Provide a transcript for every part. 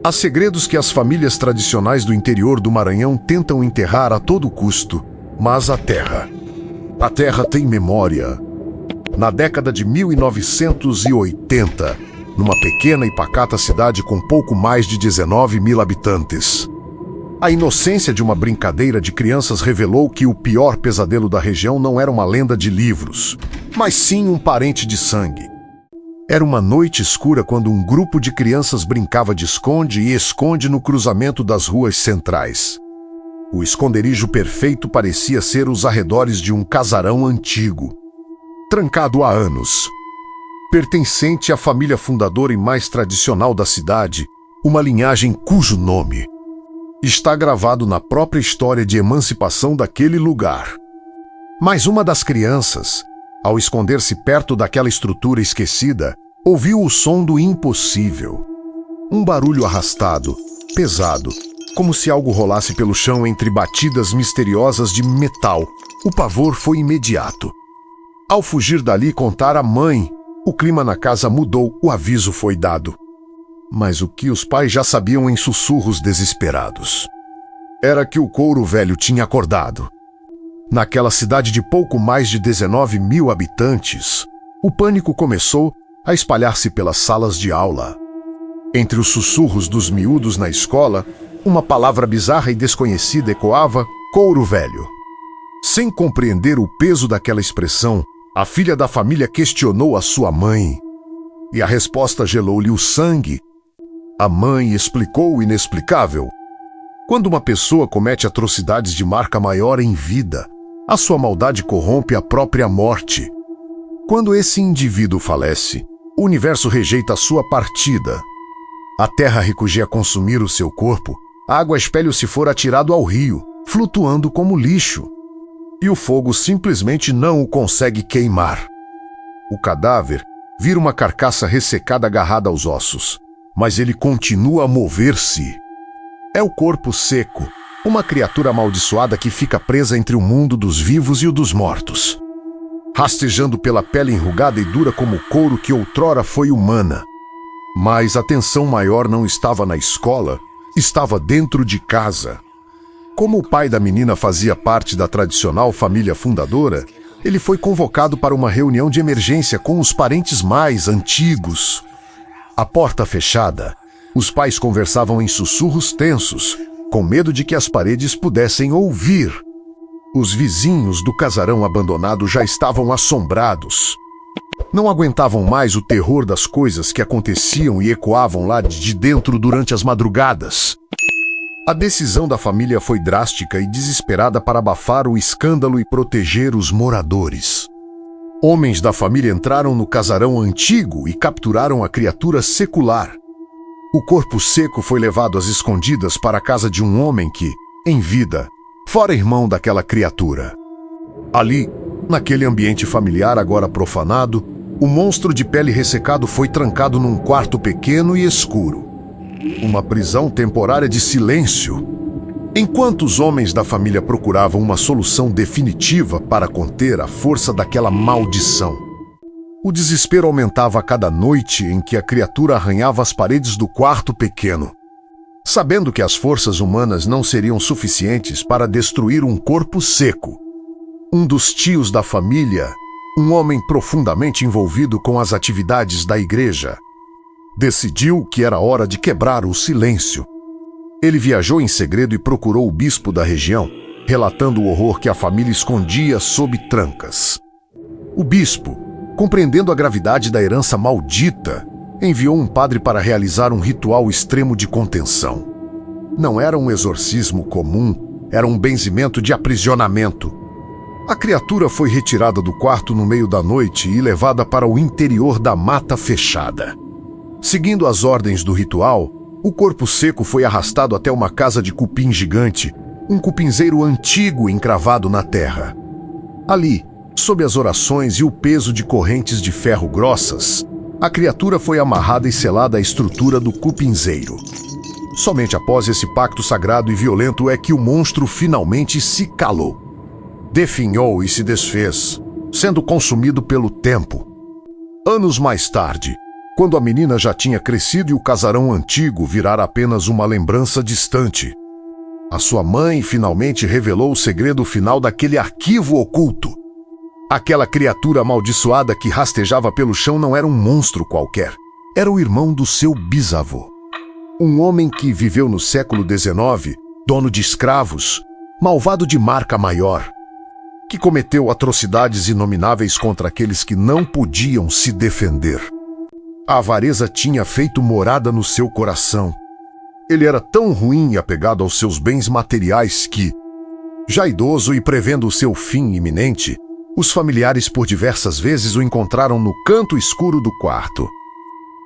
Há segredos que as famílias tradicionais do interior do Maranhão tentam enterrar a todo custo, mas a terra tem memória. Na década de 1980, numa pequena e pacata cidade com pouco mais de 19 mil habitantes, a inocência de uma brincadeira de crianças revelou que o pior pesadelo da região não era uma lenda de livros, mas sim um parente de sangue. Era uma noite escura quando um grupo de crianças brincava de esconde e esconde no cruzamento das ruas centrais. O esconderijo perfeito parecia ser os arredores de um casarão antigo, trancado há anos. Pertencente à família fundadora e mais tradicional da cidade, uma linhagem cujo nome está gravado na própria história de emancipação daquele lugar. Mas uma das crianças, ao esconder-se perto daquela estrutura esquecida, ouviu o som do impossível. Um barulho arrastado, pesado, como se algo rolasse pelo chão entre batidas misteriosas de metal. O pavor foi imediato. Ao fugir dali e contar à mãe, o clima na casa mudou, o aviso foi dado. Mas o que os pais já sabiam em sussurros desesperados era que o couro velho tinha acordado. Naquela cidade de pouco mais de 19 mil habitantes, o pânico começou a espalhar-se pelas salas de aula. Entre os sussurros dos miúdos na escola, uma palavra bizarra e desconhecida ecoava: couro velho. Sem compreender o peso daquela expressão, a filha da família questionou a sua mãe. E a resposta gelou-lhe o sangue. A mãe explicou o inexplicável. Quando uma pessoa comete atrocidades de marca maior em vida, a sua maldade corrompe a própria morte. Quando esse indivíduo falece, o universo rejeita a sua partida. A terra recugia a consumir o seu corpo, a água espelha se for atirado ao rio, flutuando como lixo. E o fogo simplesmente não o consegue queimar. O cadáver vira uma carcaça ressecada agarrada aos ossos, mas ele continua a mover-se. É o corpo seco, uma criatura amaldiçoada que fica presa entre o mundo dos vivos e o dos mortos, rastejando pela pele enrugada e dura como o couro que outrora foi humana. Mas a tensão maior não estava na escola, estava dentro de casa. Como o pai da menina fazia parte da tradicional família fundadora, ele foi convocado para uma reunião de emergência com os parentes mais antigos. A porta fechada, os pais conversavam em sussurros tensos, com medo de que as paredes pudessem ouvir. Os vizinhos do casarão abandonado já estavam assombrados. Não aguentavam mais o terror das coisas que aconteciam e ecoavam lá de dentro durante as madrugadas. A decisão da família foi drástica e desesperada para abafar o escândalo e proteger os moradores. Homens da família entraram no casarão antigo e capturaram a criatura secular. O corpo seco foi levado às escondidas para a casa de um homem que, em vida, fora irmão daquela criatura. Ali, naquele ambiente familiar agora profanado, o monstro de pele ressecado foi trancado num quarto pequeno e escuro. Uma prisão temporária de silêncio. Enquanto os homens da família procuravam uma solução definitiva para conter a força daquela maldição, o desespero aumentava a cada noite em que a criatura arranhava as paredes do quarto pequeno. Sabendo que as forças humanas não seriam suficientes para destruir um corpo seco, um dos tios da família, um homem profundamente envolvido com as atividades da igreja, decidiu que era hora de quebrar o silêncio. Ele viajou em segredo e procurou o bispo da região, relatando o horror que a família escondia sob trancas. O bispo, compreendendo a gravidade da herança maldita, enviou um padre para realizar um ritual extremo de contenção. Não era um exorcismo comum, era um benzimento de aprisionamento. A criatura foi retirada do quarto no meio da noite e levada para o interior da mata fechada. Seguindo as ordens do ritual, o corpo seco foi arrastado até uma casa de cupim gigante, um cupinzeiro antigo encravado na terra. Ali, sob as orações e o peso de correntes de ferro grossas, a criatura foi amarrada e selada à estrutura do cupinzeiro. Somente após esse pacto sagrado e violento é que o monstro finalmente se calou. Definhou e se desfez, sendo consumido pelo tempo. Anos mais tarde, quando a menina já tinha crescido e o casarão antigo virara apenas uma lembrança distante. A sua mãe finalmente revelou o segredo final daquele arquivo oculto. Aquela criatura amaldiçoada que rastejava pelo chão não era um monstro qualquer. Era o irmão do seu bisavô. Um homem que viveu no século XIX, dono de escravos, malvado de marca maior, que cometeu atrocidades inomináveis contra aqueles que não podiam se defender. A avareza tinha feito morada no seu coração. Ele era tão ruim e apegado aos seus bens materiais que, já idoso e prevendo o seu fim iminente, os familiares por diversas vezes o encontraram no canto escuro do quarto,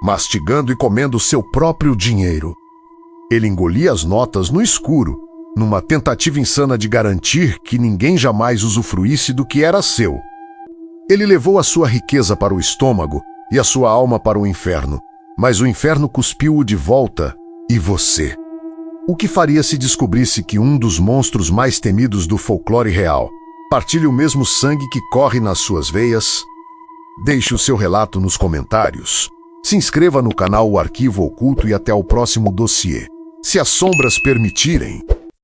mastigando e comendo seu próprio dinheiro. Ele engolia as notas no escuro, numa tentativa insana de garantir que ninguém jamais usufruísse do que era seu. Ele levou a sua riqueza para o estômago e a sua alma para o inferno, mas o inferno cuspiu-o de volta. E você? O que faria se descobrisse que um dos monstros mais temidos do folclore real partilha o mesmo sangue que corre nas suas veias? Deixe o seu relato nos comentários. Se inscreva no canal O Arquivo Oculto e até o próximo dossiê. Se as sombras permitirem.